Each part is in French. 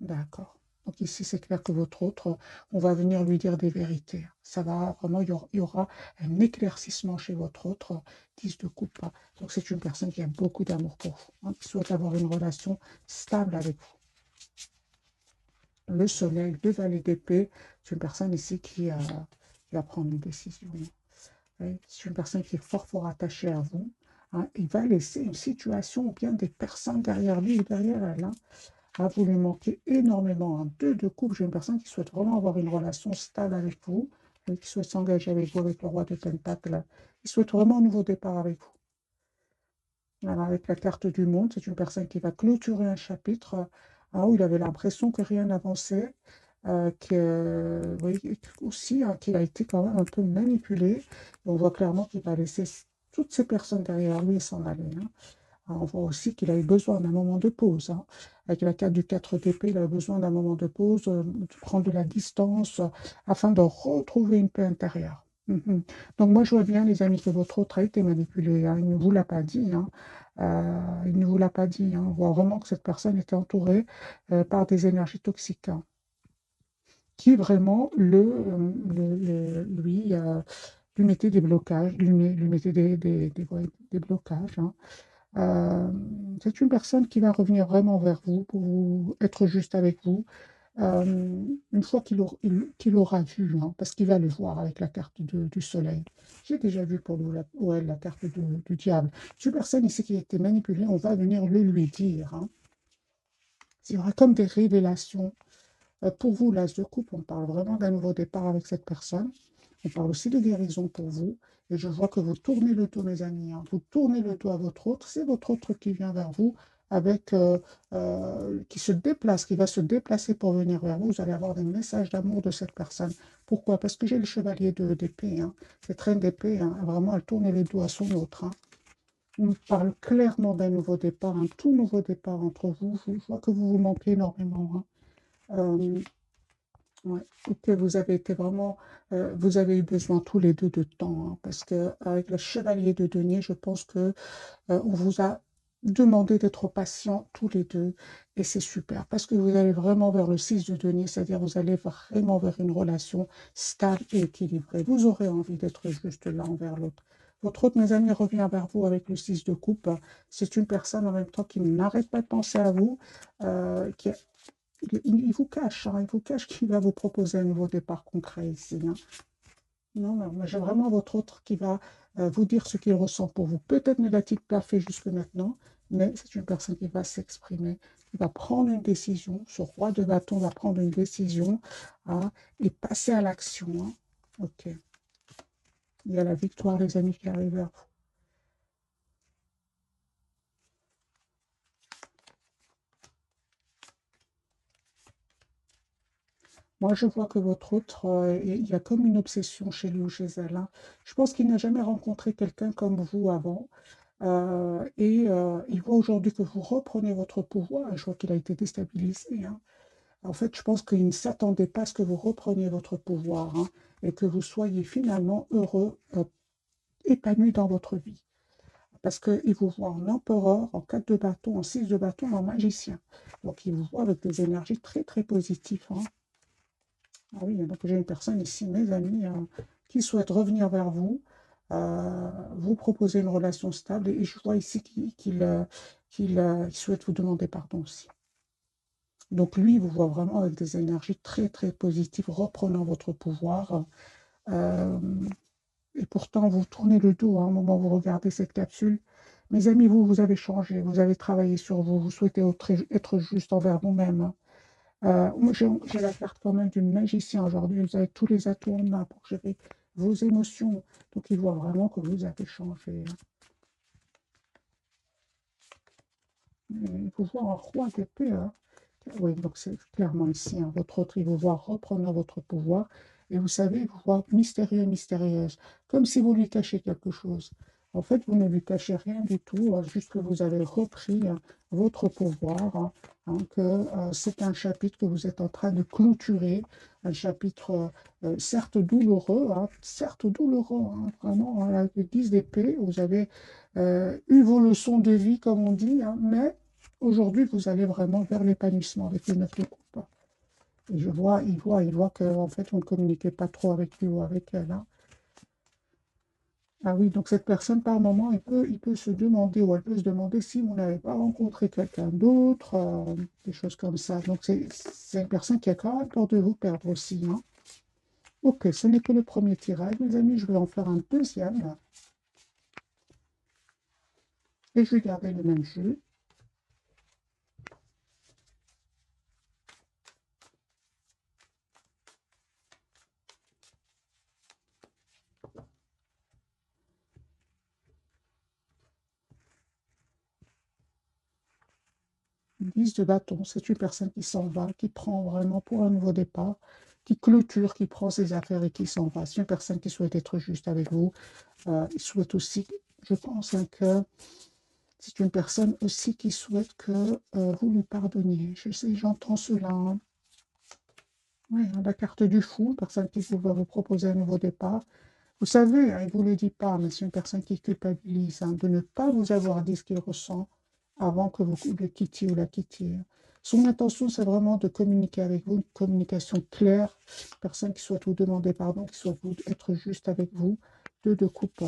D'accord. Donc ici, c'est clair que votre autre, on va venir lui dire des vérités. Ça va vraiment, il y aura un éclaircissement chez votre autre, 10 de coupe. Donc c'est une personne qui a beaucoup d'amour pour vous, hein, qui souhaite avoir une relation stable avec vous. Le soleil, le valet d'épée, c'est une personne ici qui va prendre une décision. Oui, c'est une personne qui est fort, fort attachée à vous, hein. Il va laisser une situation ou bien des personnes derrière lui ou derrière elle, hein. Ah, vous lui manquez énormément. Un 2 de coupe, j'ai une personne qui souhaite vraiment avoir une relation stable avec vous, qui souhaite s'engager avec vous, avec le roi de Pentacle. Il souhaite vraiment un nouveau départ avec vous. Alors, avec la carte du monde, c'est une personne qui va clôturer un chapitre où il avait l'impression que rien n'avançait, oui, aussi qu'il a été quand même un peu manipulé. On voit clairement qu'il va laisser toutes ces personnes derrière lui et s'en aller, hein. On voit aussi qu'il a eu besoin d'un moment de pause, hein. Avec la carte du 4 d'épée, il a besoin d'un moment de pause, de prendre de la distance, afin de retrouver une paix intérieure. Mhm. Donc moi, je vois bien, les amis, que votre autre a été manipulé, hein. Il ne vous l'a pas dit, hein. Il ne vous l'a pas dit, hein. On voit vraiment que cette personne était entourée par des énergies toxiques, hein, qui vraiment lui mettaient des blocages, lui mettaient ouais, des blocages, hein. Euh, c'est une personne qui va revenir vraiment vers vous pour être juste avec vous. Une fois qu'il aura vu, hein, parce qu'il va le voir avec la carte du soleil. J'ai déjà vu pour lui, ouais, la carte du diable. C'est une personne ici qui a été manipulée, on va venir le lui dire, hein. Il y aura comme des révélations. Pour vous, l'as de coupe, on parle vraiment d'un nouveau départ avec cette personne. On parle aussi de guérison pour vous. Et je vois que vous tournez le dos, mes amis, hein. Vous tournez le dos à votre autre. C'est votre autre qui vient vers vous avec, qui se déplace, qui va se déplacer pour venir vers vous. Vous allez avoir des messages d'amour de cette personne. Pourquoi? Parce que j'ai le chevalier d'épée, hein. Cette reine d'épée, hein, vraiment, elle tourne le dos à son autre, hein. On parle clairement d'un nouveau départ, un tout nouveau départ entre vous. Je vois que vous vous manquez énormément, hein. Euh, Ouais. Et que vous avez été vraiment, vous avez eu besoin tous les deux de temps, hein, parce que avec le chevalier de denier, je pense que on vous a demandé d'être patient tous les deux, et c'est super, parce que vous allez vraiment vers le 6 de denier, c'est-à-dire vous allez vraiment vers une relation stable et équilibrée. Vous aurez envie d'être juste l'un envers l'autre. Votre autre, mes amis, revient vers vous avec le 6 de coupe. C'est une personne en même temps qui n'arrête pas de penser à vous, qui il vous cache, hein, il vous cache qu'il va vous proposer un nouveau départ concret ici, hein. Non, non, mais j'ai vraiment votre autre qui va vous dire ce qu'il ressent pour vous. Peut-être ne l'a-t-il pas fait jusque maintenant, mais c'est une personne qui va s'exprimer, qui va prendre une décision. Ce roi de bâton va prendre une décision, hein, et passer à l'action, hein. Ok. Il y a la victoire, les amis, qui arrive vers vous. Moi, je vois que votre autre, il y a comme une obsession chez lui ou chez elle, hein. Je pense qu'il n'a jamais rencontré quelqu'un comme vous avant. Il voit aujourd'hui que vous reprenez votre pouvoir. Je vois qu'il a été déstabilisé, hein. En fait, je pense qu'il ne s'attendait pas à ce que vous repreniez votre pouvoir, hein, et que vous soyez finalement heureux, épanoui dans votre vie. Parce qu'il vous voit en empereur, en 4 de bâton, en 6 de bâton, en magicien. Donc, il vous voit avec des énergies très, très positives, hein. Ah oui, donc j'ai une personne ici, mes amis, qui souhaite revenir vers vous, vous proposer une relation stable, et je vois ici qu'il souhaite vous demander pardon aussi. Donc lui, il vous voit vraiment avec des énergies très très positives, reprenant votre pouvoir. euh, et pourtant, vous tournez le dos, hein, au moment où vous regardez cette capsule. Mes amis, vous avez changé, vous avez travaillé sur vous, vous souhaitez être juste envers vous-même, hein. Moi, j'ai la carte quand même du magicien aujourd'hui. Vous avez tous les atouts en main pour gérer vos émotions. Donc, il voit vraiment que vous avez changé, hein. Il vous voit en roi d'épée, hein. Oui, donc c'est clairement ici, hein. Votre autre, il vous voit reprenant votre pouvoir. Et vous savez, il vous voit mystérieux, mystérieuse, comme si vous lui cachiez quelque chose. En fait, vous ne lui cachez rien du tout, juste que vous avez repris, votre pouvoir, hein, que c'est un chapitre que vous êtes en train de clôturer, un chapitre certes douloureux, hein, vraiment, avec 10 d'épée. Vous avez eu vos leçons de vie, comme on dit, hein, mais aujourd'hui, vous allez vraiment vers l'épanouissement avec le 9 de coupe. Et il voit que en fait, vous ne communiquez pas trop avec lui ou avec elle, hein. Ah oui, donc cette personne, par moment, il peut se demander ou elle peut se demander si vous n'avez pas rencontré quelqu'un d'autre, des choses comme ça. Donc c'est une personne qui a quand même peur de vous perdre aussi, hein. Ok, ce n'est que le premier tirage, mes amis. Je vais en faire un deuxième et je vais garder le même jeu. 10 de bâton, c'est une personne qui s'en va, qui prend vraiment pour un nouveau départ, qui clôture, qui prend ses affaires et qui s'en va. C'est une personne qui souhaite être juste avec vous. Il souhaite aussi, je pense, hein, que c'est une personne aussi qui souhaite que vous lui pardonniez. Je sais, j'entends cela, hein. Oui, hein, la carte du fou, une personne qui va vous proposer un nouveau départ. Vous savez, hein, il ne vous le dit pas, mais c'est une personne qui culpabilise, hein, de ne pas vous avoir dit ce qu'il ressent avant que vous le quittiez ou la quittiez. Son intention, c'est vraiment de communiquer avec vous, une communication claire, une personne qui souhaite vous demander pardon, qui souhaite être juste avec vous, de coupe.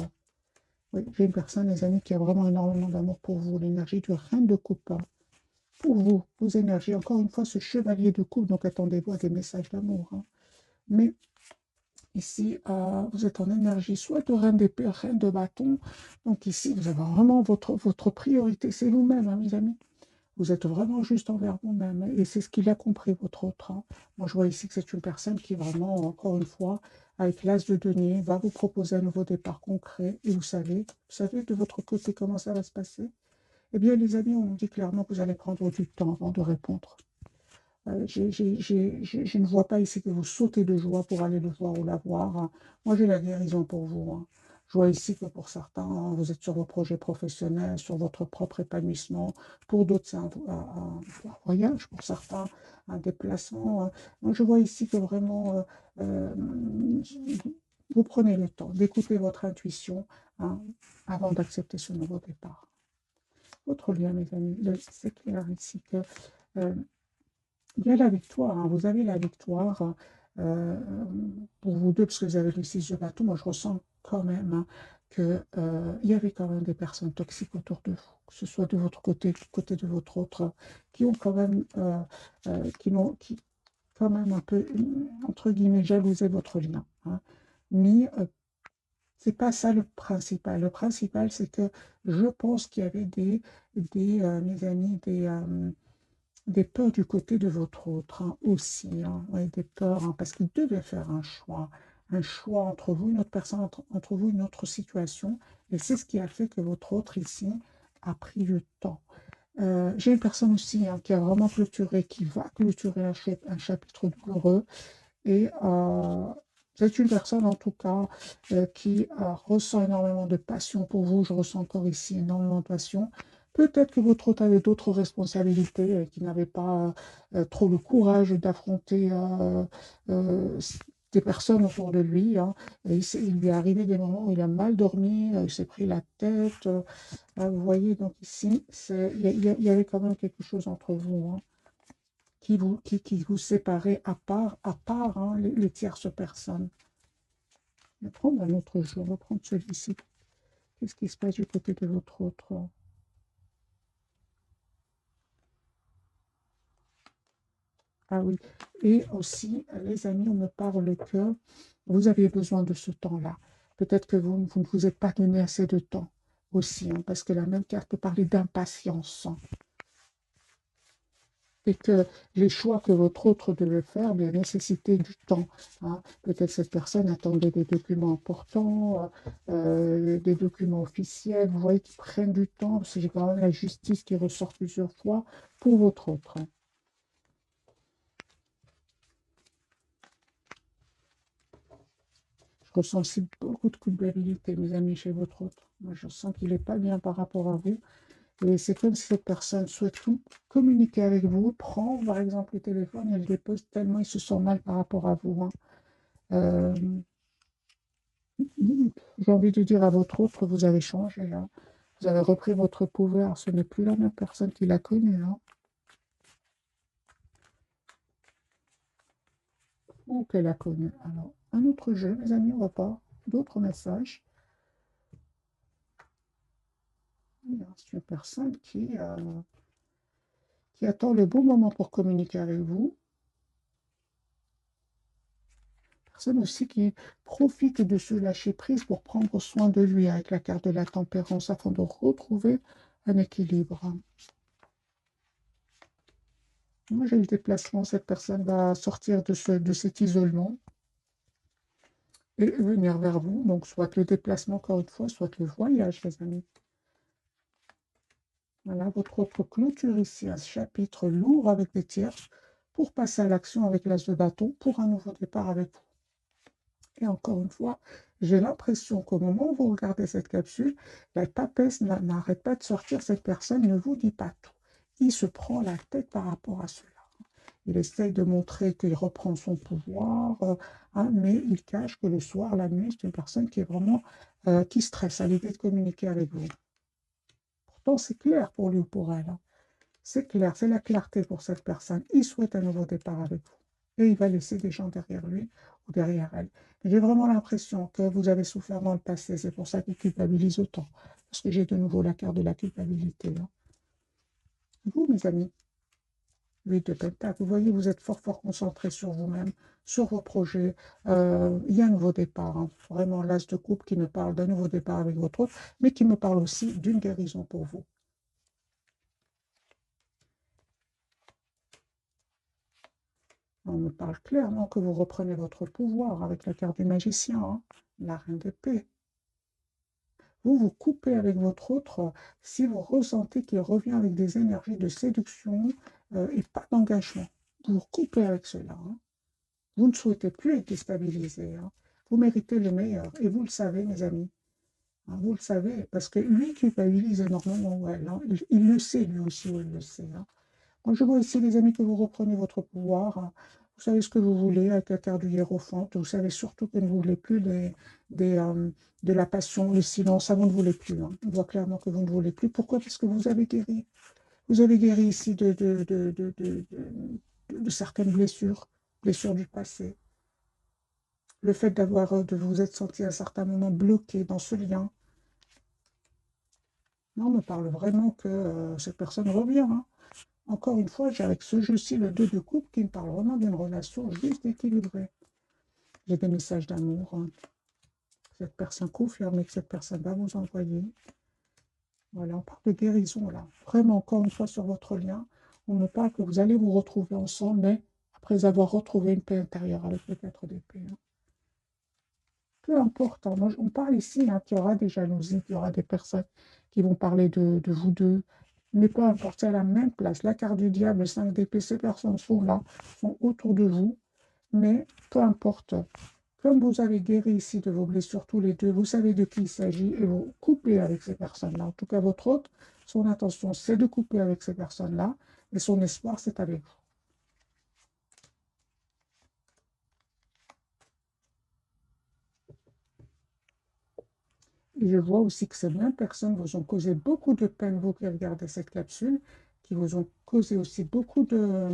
Oui, j'ai une personne, les amis, qui a vraiment énormément d'amour pour vous, l'énergie de reine de coupe. Pour vous, vos énergies, encore une fois, ce chevalier de coupe, donc attendez-vous à des messages d'amour, hein. Mais ici, vous êtes en énergie soit de reine d'épée, reine de bâton. Donc ici, vous avez vraiment votre priorité, c'est vous-même, hein, mes amis. Vous êtes vraiment juste envers vous-même. Et c'est ce qu'il a compris, votre autre, hein. Moi, je vois ici que c'est une personne qui vraiment, encore une fois, avec l'as de denier, va vous proposer un nouveau départ concret. Et vous savez de votre côté comment ça va se passer? Eh bien, les amis, on nous dit clairement que vous allez prendre du temps avant de répondre. Je ne vois pas ici que vous sautez de joie pour aller le voir ou la voir, hein. Moi, j'ai la guérison pour vous, hein. Je vois ici que pour certains, hein, vous êtes sur vos projets professionnels, sur votre propre épanouissement. Pour d'autres, c'est un voyage. Pour certains, un déplacement, hein. Moi, je vois ici que vraiment, euh, vous prenez le temps d'écouter votre intuition, hein, avant d'accepter ce nouveau départ. Autre lien, mes amis, c'est clair ici que euh, il y a la victoire, hein. Vous avez la victoire, euh, pour vous deux, parce que vous avez le 6 de bâton. Moi, je ressens quand même, hein, que, il y avait quand même des personnes toxiques autour de vous, que ce soit de votre côté, du côté de votre autre, qui ont quand même, qui quand même un peu, entre guillemets, jalousé votre lien, hein. Mais c'est pas ça le principal. Le principal, c'est que je pense qu'il y avait mes amis, des peurs du côté de votre autre, hein, aussi, hein. Ouais, des peurs, hein, parce qu'il devait faire un choix entre vous, une autre personne, entre vous, une autre situation. Et c'est ce qui a fait que votre autre ici a pris du temps. J'ai une personne aussi, hein, qui a vraiment clôturé, qui va clôturer un chapitre douloureux. Et c'est une personne, en tout cas, qui ressent énormément de passion pour vous. Je ressens encore ici énormément de passion. Peut-être que votre hôte avait d'autres responsabilités et qu'il n'avait pas trop le courage d'affronter euh, des personnes autour de lui, hein. Et il lui est arrivé des moments où il a mal dormi, il s'est pris la tête. Vous voyez, donc ici, il y avait quand même quelque chose entre vous, hein, qui vous séparait à part, hein, les tierces personnes. Je vais prendre un autre jeu, on va prendre celui-ci. Qu'est-ce qui se passe du côté de votre autre? Ah oui. Et aussi, les amis, on me parle que vous avez besoin de ce temps-là. Peut-être que vous ne vous êtes pas donné assez de temps aussi, hein, parce que la même carte peut parler d'impatience, hein. Et que les choix que votre autre devait faire bien, nécessitaient du temps, hein. Peut-être cette personne attendait des documents importants, des documents officiels, vous voyez, qui prennent du temps, parce que j'ai quand même la justice qui ressort plusieurs fois pour votre autre, hein. Je ressens aussi beaucoup de culpabilité, mes amis, chez votre autre. Moi, je sens qu'il n'est pas bien par rapport à vous. Et c'est comme si cette personne souhaite communiquer avec vous, prend par exemple le téléphone et le dépose tellement il se sent mal par rapport à vous, hein. Euh, J'ai envie de dire à votre autre, vous avez changé, hein. Vous avez repris votre pouvoir. Ce n'est plus la même personne qui l'a connu, hein, ou qu'elle a connu. Alors, un autre jeu, mes amis, on va pas. D'autres messages. C'est une personne qui attend le bon moment pour communiquer avec vous. Personne aussi qui profite de ce lâcher-prise pour prendre soin de lui avec la carte de la tempérance afin de retrouver un équilibre. Moi, j'ai le déplacement. Cette personne va sortir de cet isolement et venir vers vous. Donc, soit le déplacement, encore une fois, soit le voyage, les amis. Voilà, votre autre clôture ici, un chapitre lourd avec des tierces pour passer à l'action avec l'as de bâton pour un nouveau départ avec vous. Et encore une fois, j'ai l'impression qu'au moment où vous regardez cette capsule, la papesse n'arrête pas de sortir. Cette personne ne vous dit pas tout. Il se prend la tête par rapport à cela. Il essaye de montrer qu'il reprend son pouvoir, hein, mais il cache que le soir, la nuit, c'est une personne qui est vraiment qui stresse à l'idée de communiquer avec vous. Pourtant, c'est clair pour lui ou pour elle, hein. C'est clair, c'est la clarté pour cette personne. Il souhaite un nouveau départ avec vous. Et il va laisser des gens derrière lui ou derrière elle. J'ai vraiment l'impression que vous avez souffert dans le passé. C'est pour ça qu'il culpabilise autant. Parce que j'ai de nouveau la carte de la culpabilité, hein. Vous, mes amis, 8 de Pentacle, vous voyez, vous êtes fort, fort concentré sur vous-même, sur vos projets. Il y a un nouveau départ, hein. Vraiment, l'as de coupe qui me parle d'un nouveau départ avec votre autre, mais qui me parle aussi d'une guérison pour vous. On me parle clairement que vous reprenez votre pouvoir avec la carte du magicien, hein, la reine d'épée. Vous vous coupez avec votre autre si vous ressentez qu'il revient avec des énergies de séduction et pas d'engagement. Vous vous coupez avec cela, hein. Vous ne souhaitez plus être déstabilisé, hein. Vous méritez le meilleur et vous le savez, mes amis, hein, vous le savez, parce que lui culpabilise énormément, ouais, hein. Il le sait, lui aussi, il le sait, hein. Moi, je vois ici, les amis, que vous reprenez votre pouvoir, hein. Vous savez ce que vous voulez avec la carte du hiérophante. Vous savez surtout que vous ne voulez plus de la passion, le silence. Ça, vous ne voulez plus, hein. On voit clairement que vous ne voulez plus. Pourquoi? Parce que vous avez guéri. Vous avez guéri ici de certaines blessures, blessures du passé. Le fait de vous être senti à un certain moment bloqué dans ce lien. Non, on me parle vraiment que cette personne revient, hein. Encore une fois, j'ai avec ce jeu-ci le 2 de coupe qui me parle vraiment d'une relation juste équilibrée. J'ai des messages d'amour, hein. Cette personne confirme que cette personne va vous envoyer. Voilà, on parle de guérison là. Vraiment, encore une fois, sur votre lien, on me parle que vous allez vous retrouver ensemble, mais après avoir retrouvé une paix intérieure avec le 4 d'épée, hein. Peu importe, hein. Moi, on parle ici hein, qu'il y aura des jalousies, qu'il y aura des personnes qui vont parler de vous deux. Mais peu importe, c'est à la même place. La carte du diable, le 5 d'épée, ces personnes sont là, sont autour de vous. Mais peu importe, comme vous avez guéri ici de vos blessures tous les deux, vous savez de qui il s'agit et vous coupez avec ces personnes-là. En tout cas, votre hôte, son intention, c'est de couper avec ces personnes-là et son espoir, c'est avec vous. Et je vois aussi que ces mêmes personnes vous ont causé beaucoup de peine, vous qui regardez cette capsule, qui vous ont causé aussi beaucoup de...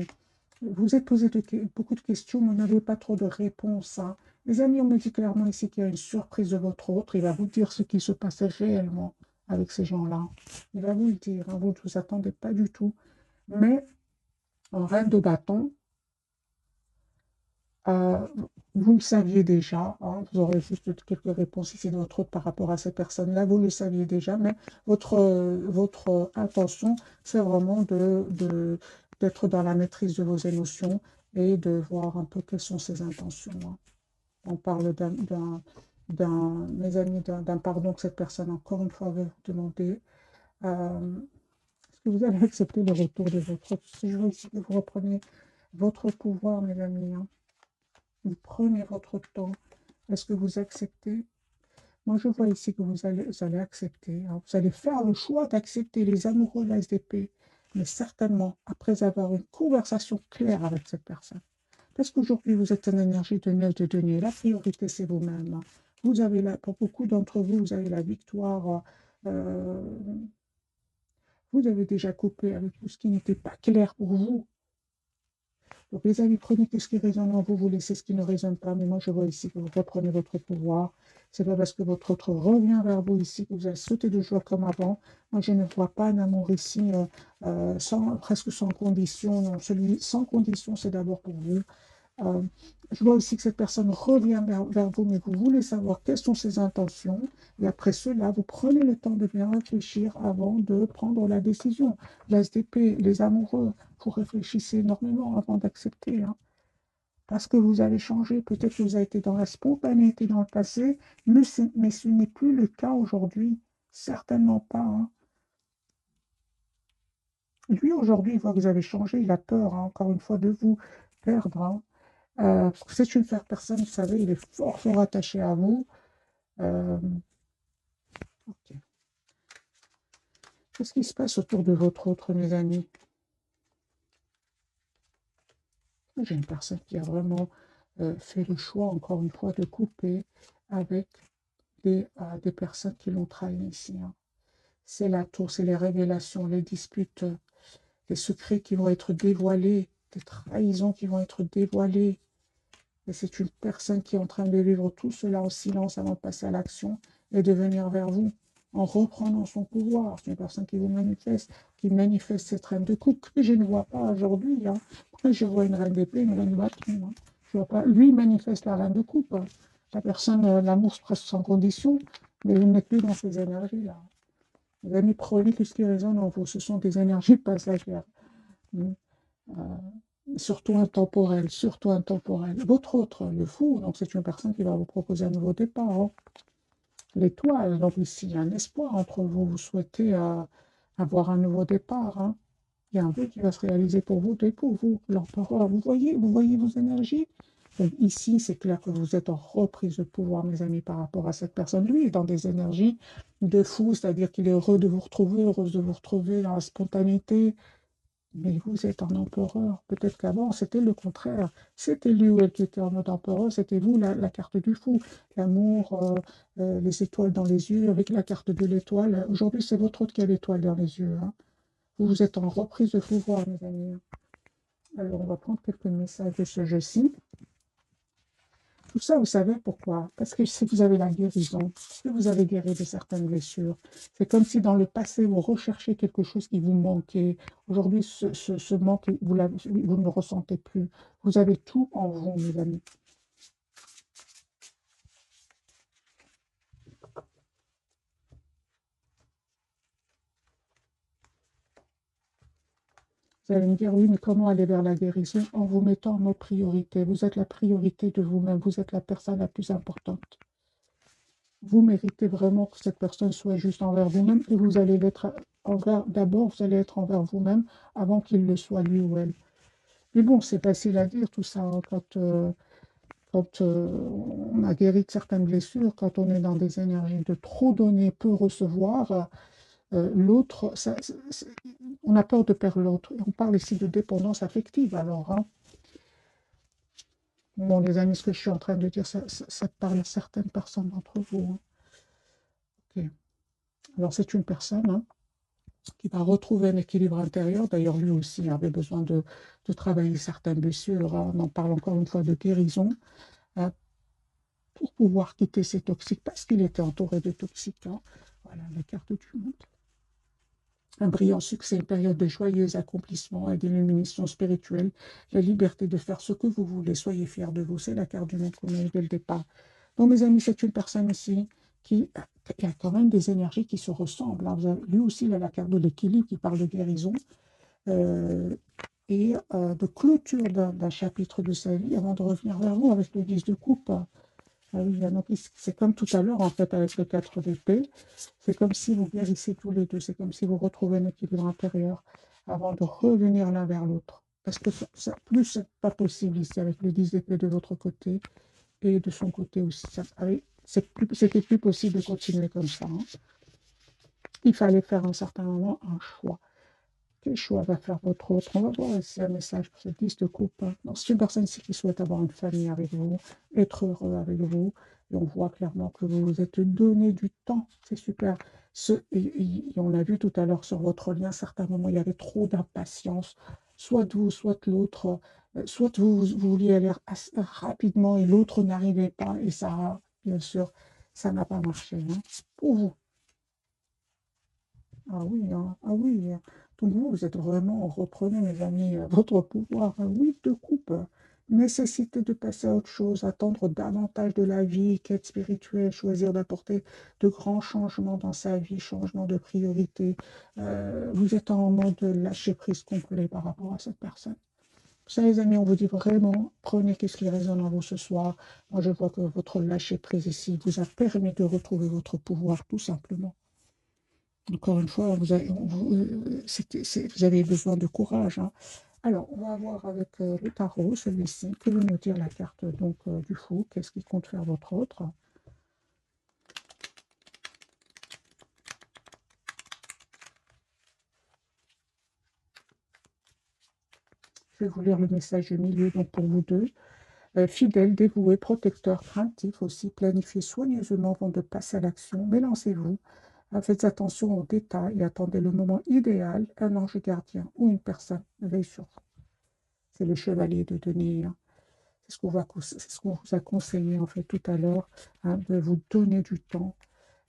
Vous êtes posé beaucoup de questions, mais vous n'avez pas trop de réponses, hein. Les amis, on me dit clairement ici qu'il y a une surprise de votre autre. Il va vous dire ce qui se passait réellement avec ces gens-là. Il va vous le dire, hein. Vous ne vous attendez pas du tout. Mais en reine de bâton, euh, vous le saviez déjà, hein. Vous aurez juste quelques réponses ici de votre autre par rapport à ces personnes-là. Vous le saviez déjà, mais votre intention, c'est vraiment d'être dans la maîtrise de vos émotions et de voir un peu quelles sont ses intentions, hein. On parle mes amis, d'un pardon que cette personne, encore une fois, veut vous demander. Est-ce que vous allez accepter le retour de votre autre? Si je veux ici que vous reprenez votre pouvoir, mes amis, hein. Vous prenez votre temps. Est-ce que vous acceptez? Moi, je vois ici que vous allez accepter, hein. Vous allez faire le choix d'accepter les amoureux de la SDP, mais certainement après avoir une conversation claire avec cette personne. Parce qu'aujourd'hui, vous êtes en énergie de 9 de denier. La priorité, c'est vous-même, hein. Vous avez pour beaucoup d'entre vous, vous avez la victoire Euh, vous avez déjà coupé avec tout ce qui n'était pas clair pour vous. Donc, les amis, prenez tout ce qui résonne en vous, vous laissez ce qui ne résonne pas. Mais moi, je vois ici que vous reprenez votre pouvoir. C'est pas parce que votre autre revient vers vous ici que vous allez sauter de joie comme avant. Moi, je ne vois pas un amour ici presque sans condition. Non, celui sans condition, c'est d'abord pour vous. Euh, je vois aussi que cette personne revient vers vous, mais vous voulez savoir quelles sont ses intentions. Et après cela, vous prenez le temps de bien réfléchir avant de prendre la décision. L'As d'épée, les amoureux, vous réfléchissez énormément avant d'accepter. Hein. Parce que vous avez changé, peut-être que vous avez été dans la spontanéité dans le passé, mais ce n'est plus le cas aujourd'hui. Certainement pas. Hein. Lui, aujourd'hui, il voit que vous avez changé, il a peur, hein, encore une fois, de vous perdre. Hein. Parce que c'est une faire personne, vous savez, il est fort, fort attaché à vous. Euh, ok. Qu'est-ce qui se passe autour de votre autre, mes amis? J'ai une personne qui a vraiment fait le choix, encore une fois, de couper avec des personnes qui l'ont trahi ici. Hein. C'est la tour, c'est les révélations, les disputes, les secrets qui vont être dévoilés, des trahisons qui vont être dévoilées. Et c'est une personne qui est en train de vivre tout cela en silence avant de passer à l'action et de venir vers vous en reprenant son pouvoir. C'est une personne qui manifeste cette reine de coupe que je ne vois pas aujourd'hui. Hein. Moi, je vois une reine d'épée, une reine de bâton. Hein. Je vois pas. Lui manifeste la reine de coupe. Hein. La personne, l'amour presque sans condition, mais il n'est plus dans ces énergies-là. Les amis, prenez tout ce qui résonne en vous. Ce sont des énergies passagères. Mm. Surtout intemporel, surtout intemporel. Votre autre, le fou, donc c'est une personne qui va vous proposer un nouveau départ. Hein. L'étoile, donc ici, il y a un espoir entre vous. Vous souhaitez avoir un nouveau départ. Hein. Il y a un vœu qui va se réaliser pour vous et pour vous. L'empereur, vous voyez vos énergies. Donc ici, c'est clair que vous êtes en reprise de pouvoir, mes amis, par rapport à cette personne. Lui est dans des énergies de fou, c'est-à-dire qu'il est heureux de vous retrouver, heureuse de vous retrouver dans la spontanéité, mais vous êtes en empereur. Peut-être qu'avant, c'était le contraire. C'était lui ou elle qui était en mode empereur. C'était vous, la carte du fou. L'amour, les étoiles dans les yeux, avec la carte de l'étoile. Aujourd'hui, c'est votre autre qui a l'étoile dans les yeux. Hein. Vous êtes en reprise de pouvoir, mes amis. Alors, on va prendre quelques messages de ce jeu-ci. Tout ça, vous savez pourquoi? Parce que si vous avez la guérison, si vous avez guéri de certaines blessures, c'est comme si dans le passé, vous recherchiez quelque chose qui vous manquait. Aujourd'hui, ce manque, vous ne le ressentez plus. Vous avez tout en vous, mes amis. Vous allez me dire, oui, mais comment aller vers la guérison? En vous mettant en mode priorité. Vous êtes la priorité de vous-même. Vous êtes la personne la plus importante. Vous méritez vraiment que cette personne soit juste envers vous-même et vous allez l'être envers, d'abord, vous allez être envers vous-même avant qu'il le soit lui ou elle. Mais bon, c'est facile à dire tout ça hein, quand on a guéri de certaines blessures, quand on est dans des énergies de trop donner, peu recevoir, l'autre, on a peur de perdre l'autre. On parle ici de dépendance affective alors. Hein. Bon, les amis, ce que je suis en train de dire, ça parle à certaines personnes d'entre vous. Hein. Ok. Alors, c'est une personne hein, qui va retrouver un équilibre intérieur. D'ailleurs, lui aussi avait besoin de travailler certaines blessures. Hein. On en parle encore une fois de guérison. Hein, pour pouvoir quitter ces toxiques, parce qu'il était entouré de toxiques. Hein. Voilà la carte du monde. Un brillant succès, une période de joyeux accomplissements et d'illumination spirituelle, la liberté de faire ce que vous voulez, soyez fiers de vous. C'est la carte du monde qu'on a eu dès le départ. Donc, mes amis, c'est une personne ici qui a quand même des énergies qui se ressemblent. Hein. Lui aussi, il a la carte de l'équilibre qui parle de guérison euh, et de clôture d'un chapitre de sa vie avant de revenir vers vous avec le 10 de coupe. Ah oui, c'est comme tout à l'heure, en fait, avec le 4 d'épée. C'est comme si vous guérissez tous les deux. C'est comme si vous retrouvez un équilibre intérieur avant de revenir l'un vers l'autre. Parce que plus c'est pas possible ici avec le 10 d'épée de votre côté et de son côté aussi. C'était plus possible de continuer comme ça. Hein. Il fallait faire à un certain moment un choix. Quel choix va faire votre autre? On va voir ici un message pour cette 10 de coupe. Hein. C'est une personne ici qui souhaite avoir une famille avec vous, être heureux avec vous. Et on voit clairement que vous vous êtes donné du temps. C'est super. On a vu tout à l'heure sur votre lien, à certains moments, il y avait trop d'impatience, soit de vous, soit de l'autre, soit vous vouliez aller rapidement et l'autre n'arrivait pas, et ça, bien sûr, ça n'a pas marché, hein, pour vous. Ah oui, hein, ah oui, hein. Donc vous êtes vraiment, reprenez mes amis, votre pouvoir, un 8 de coupe, nécessité de passer à autre chose, attendre davantage de la vie, quête spirituelle, choisir d'apporter de grands changements dans sa vie, changement de priorité. Vous êtes en mode lâcher prise complet par rapport à cette personne. Ça, les amis, on vous dit vraiment, prenez qu'est-ce qui résonne en vous ce soir. Moi, je vois que votre lâcher prise ici vous a permis de retrouver votre pouvoir, tout simplement. Encore une fois, vous avez besoin de courage, hein. Alors, on va voir avec le tarot, celui-ci, que veut nous dire la carte donc, du fou, qu'est-ce qui compte faire votre autre. Je vais vous lire le message du milieu donc pour vous deux. Fidèle, dévoué, protecteur, craintif aussi, planifiez soigneusement avant de passer à l'action, mais lancez-vous. Faites attention aux détails et attendez le moment idéal, un ange gardien ou une personne veille sur vous. C'est le chevalier de denier, hein. C'est ce qu'on vous a conseillé en fait tout à l'heure, hein, de vous donner du temps,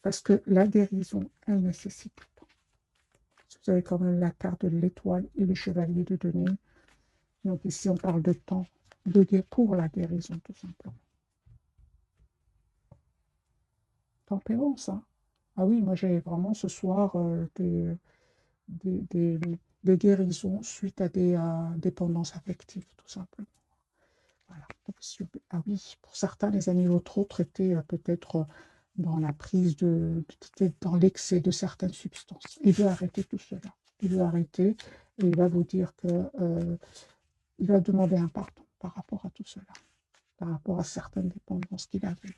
parce que la guérison, elle nécessite du temps. Vous avez quand même la carte de l'étoile et le chevalier de denier. Donc ici, on parle de temps pour la guérison, tout simplement. Tempérance, hein. Ah oui, moi j'ai vraiment ce soir des, des- des guérisons suite à des dépendances affectives, tout simplement. Voilà. Ah oui, pour certains, les amis, votre autre était peut-être dans la prise peut-être dans l'excès de certaines substances. Il veut arrêter tout cela. Il veut arrêter et il va vous dire que il va demander un pardon par rapport à tout cela, par rapport à certaines dépendances qu'il avait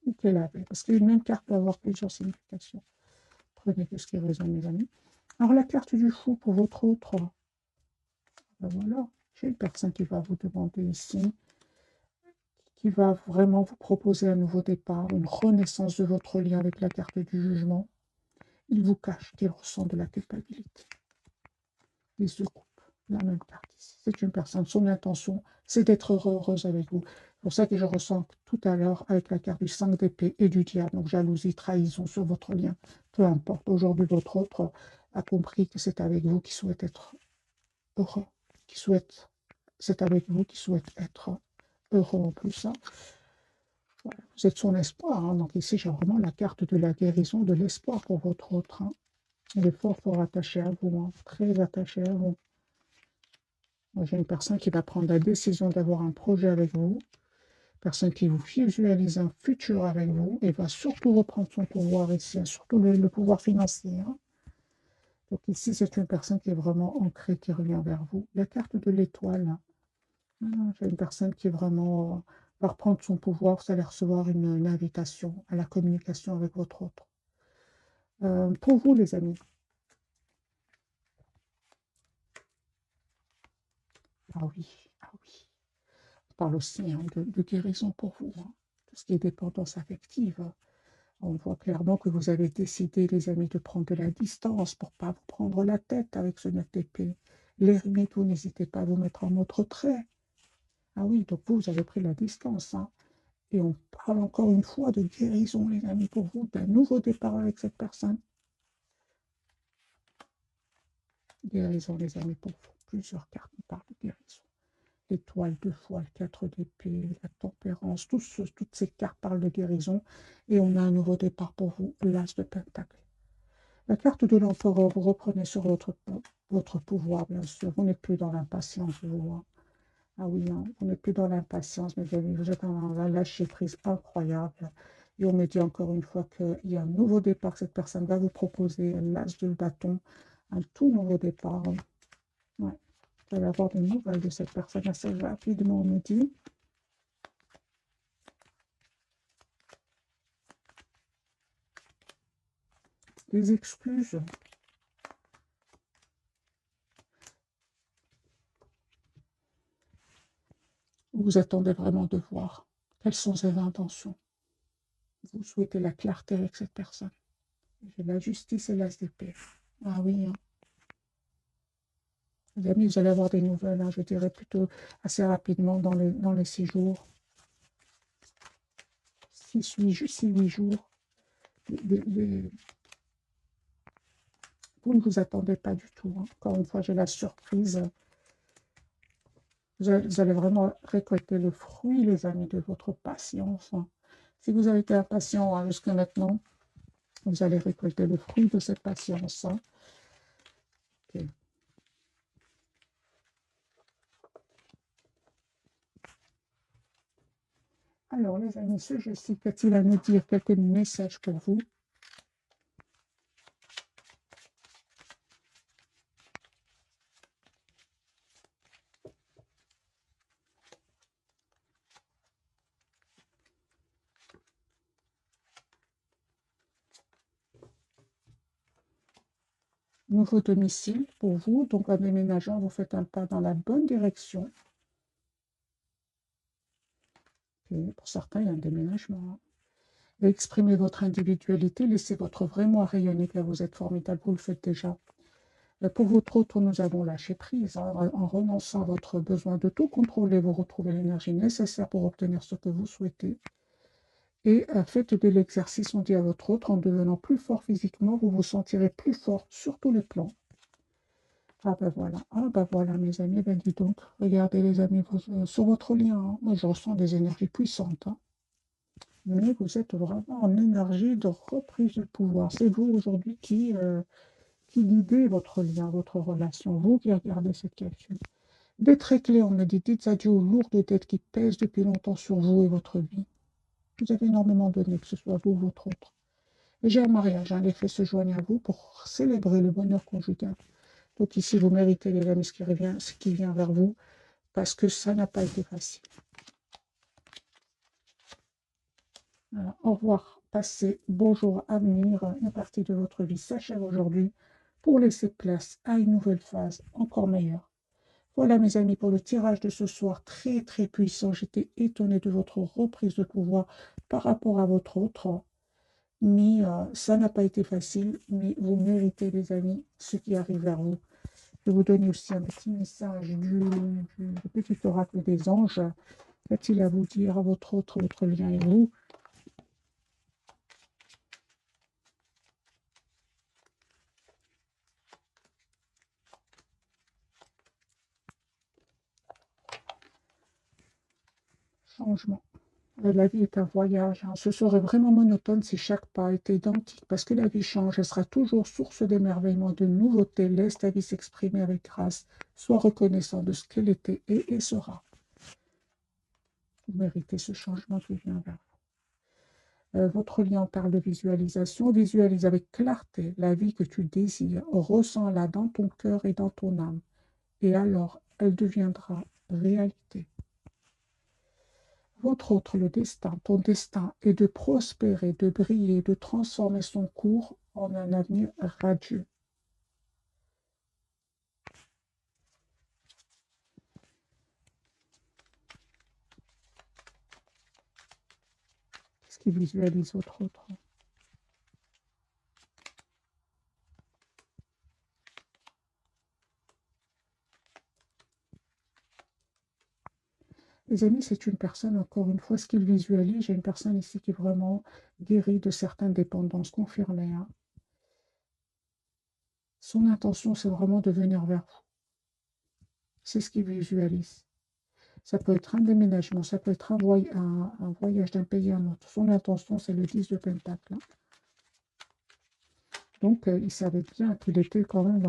ou qu'elle avait. Parce qu'une même carte peut avoir plusieurs significations. Prenez que ce qui résonne, mes amis. Alors, la carte du fou pour votre autre, ben voilà, j'ai une personne qui va vous demander ici, qui va vraiment vous proposer un nouveau départ, une renaissance de votre lien avec la carte du jugement. Il vous cache qu'il ressent de la culpabilité. Les yeux coupent. La même carte ici. C'est une personne, son intention, c'est d'être heureuse avec vous. C'est pour ça que je ressens tout à l'heure avec la carte du 5 d'épée et du diable, donc jalousie, trahison sur votre lien. Peu importe, aujourd'hui votre autre a compris que c'est avec vous qui souhaite être heureux, c'est avec vous qui souhaite être heureux en plus, hein. Voilà, vous êtes son espoir, hein. Donc ici, j'ai vraiment la carte de la guérison, de l'espoir pour votre autre, hein. Il est fort, fort attaché à vous, hein, très attaché à vous. Moi, j'ai une personne qui va prendre la décision d'avoir un projet avec vous, personne qui vous visualise un futur avec vous et va surtout reprendre son pouvoir ici, hein, surtout le pouvoir financier, hein. Donc ici, c'est une personne qui est vraiment ancrée, qui revient vers vous. La carte de l'étoile, hein. J'ai une personne qui vraiment va reprendre son pouvoir, vous allez recevoir une invitation à la communication avec votre autre. Pour vous, les amis, ah oui, ah oui, on parle aussi, hein, de guérison pour vous, hein. Tout ce qui est dépendance affective. On voit clairement que vous avez décidé, les amis, de prendre de la distance pour ne pas vous prendre la tête avec ce 9 d'épée. L'ermite, vous n'hésitez pas à vous mettre en mode retrait. Ah oui, donc vous avez pris la distance, hein. Et on parle encore une fois de guérison, les amis, pour vous, d'un nouveau départ avec cette personne. Guérison, les amis, pour vous. Plusieurs cartes nous parlent de guérison. L'étoile de foi, le 4 d'épée, la tempérance, toutes ces cartes parlent de guérison. Et on a un nouveau départ pour vous, l'as de pentacle. La carte de l'empereur, vous reprenez sur votre pouvoir, bien sûr. Vous n'êtes plus dans l'impatience, vous, hein. Ah oui, hein, on n'est plus dans l'impatience, mes amis. Vous êtes dans un lâcher-prise incroyable. Et on me dit encore une fois qu'il y a un nouveau départ. Cette personne va vous proposer l'as de bâton, un tout nouveau départ. Ouais. Vous allez avoir des nouvelles de cette personne assez rapidement, on me dit. Des excuses. Vous attendez vraiment de voir quelles sont ses intentions. Vous souhaitez la clarté avec cette personne. J'ai la justice et l'as d'épée. Ah oui, hein. Les amis, vous allez avoir des nouvelles, hein, je dirais plutôt assez rapidement dans les 6 jours. 6, 8 jours. Vous ne vous attendez pas du tout, hein. Encore une fois, j'ai la surprise. Vous allez vraiment récolter le fruit, les amis, de votre patience, hein. Si vous avez été impatient, hein, jusqu'à maintenant, vous allez récolter le fruit de cette patience, hein. Ok. Alors, les amis, ce jeu-ci, qu'a-t-il à nous dire? Quel est le message pour vous? Nouveau domicile pour vous. Donc, en déménageant, vous faites un pas dans la bonne direction. Et pour certains, il y a un déménagement, hein. Et exprimez votre individualité, laissez votre vrai moi rayonner, car vous êtes formidable, vous le faites déjà. Pour votre autre, nous avons lâché prise, hein. En renonçant à votre besoin de tout contrôler, vous retrouvez l'énergie nécessaire pour obtenir ce que vous souhaitez. Et faites de l'exercice, on dit à votre autre, en devenant plus fort physiquement, vous vous sentirez plus fort sur tous les plans. Ah ben voilà mes amis, ben dis donc, regardez les amis, sur votre lien, hein. Moi je ressens des énergies puissantes, hein. Mais vous êtes vraiment en énergie de reprise du pouvoir. C'est vous aujourd'hui qui guidez votre lien, votre relation, vous qui regardez cette capsule. Des traits clés, on me dit, dites adieu aux lourdes dettes qui pèsent depuis longtemps sur vous et votre vie. Vous avez énormément donné, que ce soit vous ou votre autre. Et j'ai un mariage, hein, les faits se joignent à vous pour célébrer le bonheur conjugal. Donc ici, vous méritez les amis ce qui vient vers vous, parce que ça n'a pas été facile. Voilà. Au revoir, passé, bonjour, avenir. Une partie de votre vie s'achève aujourd'hui pour laisser place à une nouvelle phase encore meilleure. Voilà mes amis pour le tirage de ce soir, très très puissant. J'étais étonnée de votre reprise de pouvoir par rapport à votre autre. Mais ça n'a pas été facile, mais vous méritez les amis ce qui arrive vers vous. Je vais vous donner aussi un petit message du petit oracle des anges. Qu'a-t-il à vous dire à votre autre, votre lien et vous? Changement. La vie est un voyage, hein. Ce serait vraiment monotone si chaque pas était identique, parce que la vie change, elle sera toujours source d'émerveillement, de nouveautés. Laisse ta vie s'exprimer avec grâce. Sois reconnaissant de ce qu'elle était et sera. Vous méritez ce changement qui vient vers vous. Votre lien parle de visualisation. Visualise avec clarté la vie que tu désires. Ressens-la dans ton cœur et dans ton âme. Et alors, elle deviendra réalité. Votre autre, le destin, ton destin est de prospérer, de briller, de transformer son cours en un avenir radieux. Qu'est-ce qui visualise votre autre? Les amis, c'est une personne, encore une fois, ce qu'il visualise, j'ai une personne ici qui est vraiment guérie de certaines dépendances confirmées, hein. Son intention, c'est vraiment de venir vers vous. C'est ce qu'il visualise. Ça peut être un déménagement, ça peut être un voyage d'un pays à un autre. Son intention, c'est le 10 de Pentacle, hein. Donc, il savait bien qu'il était quand même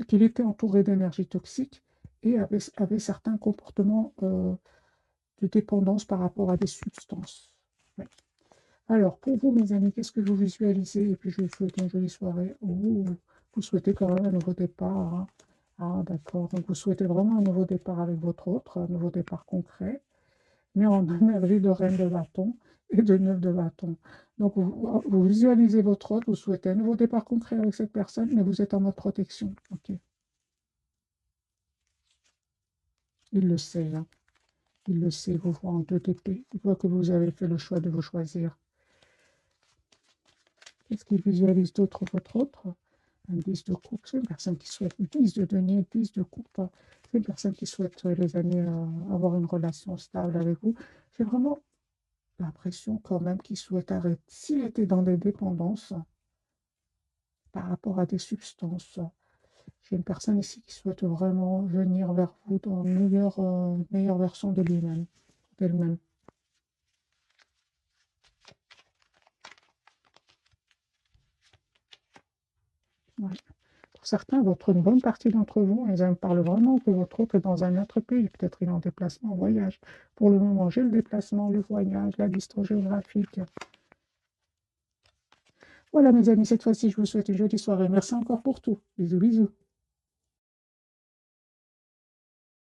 qu'il était entouré d'énergie toxique et avait certains comportements de dépendance par rapport à des substances. Ouais. Alors, pour vous, mes amis, qu'est-ce que vous visualisez? Et puis, je vous souhaite une jolie soirée. Oh, vous souhaitez quand même un nouveau départ, hein. Ah, d'accord. Donc, vous souhaitez vraiment un nouveau départ avec votre autre, un nouveau départ concret, mais en énergie de reine de bâton et de neuf de bâton. Donc, vous visualisez votre autre, vous souhaitez un nouveau départ concret avec cette personne, mais vous êtes en mode protection. Ok, il le sait, hein. Il le sait, vous voit en deux d'épée. Il voit que vous avez fait le choix de vous choisir. Qu'est-ce qu'il visualise d'autre, votre autre? Un 10 de coupe, c'est une personne qui souhaite, 10 de denier, 10 de coupe, c'est une personne qui souhaite, les amis, avoir une relation stable avec vous. J'ai vraiment l'impression quand même qu'il souhaite arrêter. S'il était dans des dépendances par rapport à des substances, j'ai une personne ici qui souhaite vraiment venir vers vous dans une meilleure version de lui-même, d'elle-même. Ouais. Pour certains, une bonne partie d'entre vous, ils me parlent vraiment que votre autre est dans un autre pays. Peut-être il est en déplacement, en voyage. Pour le moment, j'ai le déplacement, le voyage, la distance géographique. Voilà, mes amis, cette fois-ci, je vous souhaite une jolie soirée. Merci encore pour tout. Bisous, bisous.